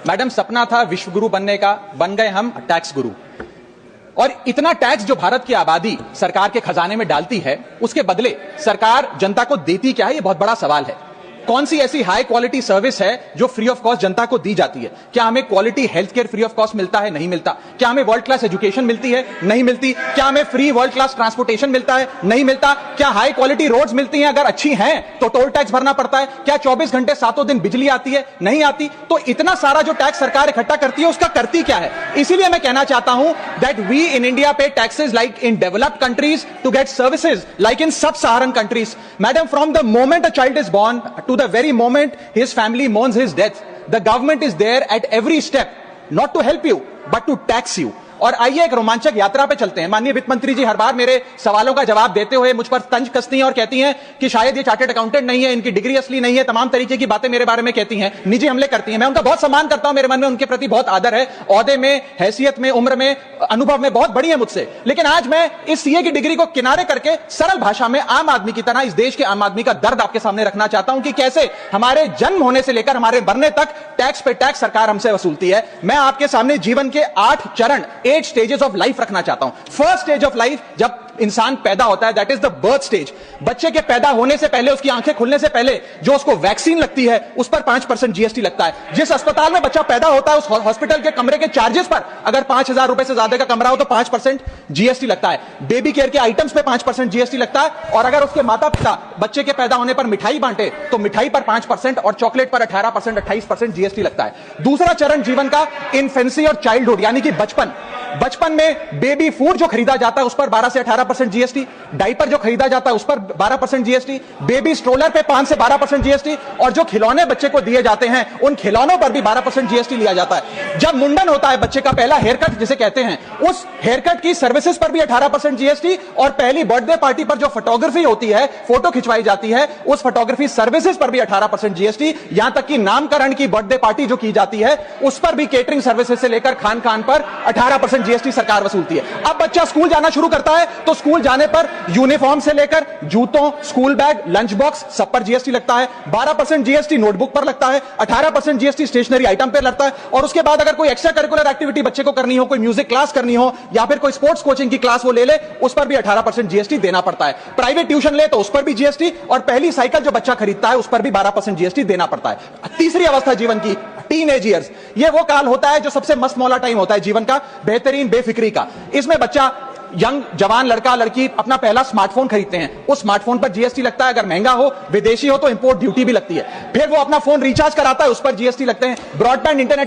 Madam सपना था विश्व गुरु बनने का, बन गए हम टैक्स गुरु। और इतना टैक्स जो भारत की आबादी सरकार के खजाने में डालती है, उसके बदले सरकार जनता को देती क्या है, यह बहुत बड़ा सवाल है। कौन सी ऐसी हाई क्वालिटी सर्विस है जो फ्री ऑफ कॉस्ट जनता को दी जाती है? क्या हमें quality health care free of cost मिलता है? नहीं मिलता। क्या हमें वर्ल्ड क्लास एजुकेशन मिलती है? नहीं मिलती। क्या हमें फ्री वर्ल्ड क्लास ट्रांसपोर्टेशन मिलता है? नहीं मिलता। क्या हाई क्वालिटी रोड्स मिलती हैं? अगर अच्छी हैं तो टोल टैक्स भरना पड़ता है। क्या 24 घंटे सातों दिन बिजली आती है? नहीं आती। तो इतना सारा जो टैक्स सरकार इकट्ठा करती है, उसका करती क्या है? इसीलिए मैं कहना चाहता हूं that we in India pay taxes like in developed countries to get services like in sub Saharan countries. Madam, from the moment a child is born to the very moment his family mourns his death, the government is there at every step, not to help you but to tax you. और आइए एक रोमांचक यात्रा पे चलते हैं। माननीय वित्त मंत्री जी हर बार मेरे सवालों का जवाब देते हुए मुझ पर तंज कसती हैं और कहती हैं कि शायद ये चार्टर्ड अकाउंटेंट नहीं है, इनकी डिग्री असली नहीं है, तमाम तरीके की बातें मेरे बारे में कहती हैं, निजी हमले करती हैं। मैं उनका बहुत सम्मान करता हूं, मेरे मन में उनके प्रति बहुत आदर है, ओहदे में, हैसियत में, उम्र में, अनुभव में बहुत बड़ी है मुझसे। लेकिन आज मैं इस सीए की डिग्री को किनारे करके सरल भाषा में आम आदमी की तरह, इस देश के आम आदमी का दर्द आपके सामने रखना चाहता हूं कि कैसे हमारे जन्म होने से लेकर हमारे मरने तक टैक्स पे टैक्स सरकार हमसे वसूलती है। मैं आपके सामने जीवन के 8 चरण, 8 स्टेजेस ऑफ लाइफ रखना चाहता हूं। फर्स्ट स्टेज ऑफ लाइफ, जब इंसान पैदा होता है, that is the birth stage. बच्चे के पैदा होने से पहले, उसकी आंखें खुलने से पहले जो उसको वैक्सीन लगती है, उस पर 5% जीएसटी लगता है। जिस अस्पताल में बच्चा पैदा होता है, उस हॉस्पिटल के कमरे के चार्जेस पर अगर 5,000 रुपए से ज्यादा का कमरा हो तो 5% जीएसटी लगता है। बेबी केयर के आइटम्स पे 5% जीएसटी लगता है। और अगर उसके माता पिता बच्चे के पैदा होने पर मिठाई बांटे तो मिठाई पर 5% और चॉकलेट पर 18%, 28% जीएसटी लगता है। दूसरा चरण जीवन का, इन्फेंसी और चाइल्डहुड, यानी कि बचपन। बचपन में बेबी फूड जो खरीदा जाता है उस पर 12 से 18% जीएसटी, डायपर जो खरीदा जाता है उस पर 12% जीएसटी, बेबी स्ट्रोलर पे 5 से 12% जीएसटी, और जो खिलौने बच्चे को दिए जाते हैं उन खिलौनों पर भी 12% जीएसटी लिया जाता है। जब मुंडन होता है बच्चे का, पहला हेयर कट जिसे कहते हैं, उस हेयर कट की सर्विसेज पर भी 18% जीएसटी, और पहली बर्थडे पार्टी पर जो फोटोग्राफी होती है, फोटो खिंचवाई जाती है, उस फोटोग्राफी सर्विसेज पर भी 18% जीएसटी। यहां तक कि नामकरण की बर्थडे पार्टी जो की जाती है उस पर भी केटरिंग सर्विसेज से लेकर खान पान पर 18% जीएसटी सरकार वसूलती है। अब बच्चा स्कूल जाना शुरू करता है तो स्कूल जाने पर यूनिफॉर्म से लेकर जूतों, स्कूल बैग, लंच बॉक्स, सब पर जीएसटी लगता है। 12% जीएसटी नोटबुक पर लगता है, 18% जीएसटी स्टेशनरी आइटम पर लगता है। और उसके बाद अगर कोई एक्स्ट्रा करिकुलर एक्टिविटी बच्चे को करनी हो, कोई म्यूजिक क्लास करनी हो या फिर कोई स्पोर्ट्स कोचिंग की क्लास वो ले ले, उस पर भी 18% जीएसटी देना पड़ता है। प्राइवेट ट्यूशन ले तो उस पर भी जीएसटी, और पहली साइकिल जो बच्चा खरीदता है उस पर भी 12% जीएसटी देना पड़ता है। तीसरी अवस्था जीवन की, टीनेज ईयर्स, ये वो काल होता है जो सबसे मस्त मौला टाइम होता है जीवन का, बेहतरीन बेफिक्री का। इसमें बच्चा, यंग जवान लड़का लड़की अपना पहला स्मार्टफोन खरीदते हैं, उस स्मार्टफोन पर जीएसटी लगता है। अगर महंगा हो, विदेशी हो तो इंपोर्ट ड्यूटी भी लगती है। फिर वो अपना फोन रिचार्ज कराता है, उस पर जीएसटी लगते हैं। Broadband internet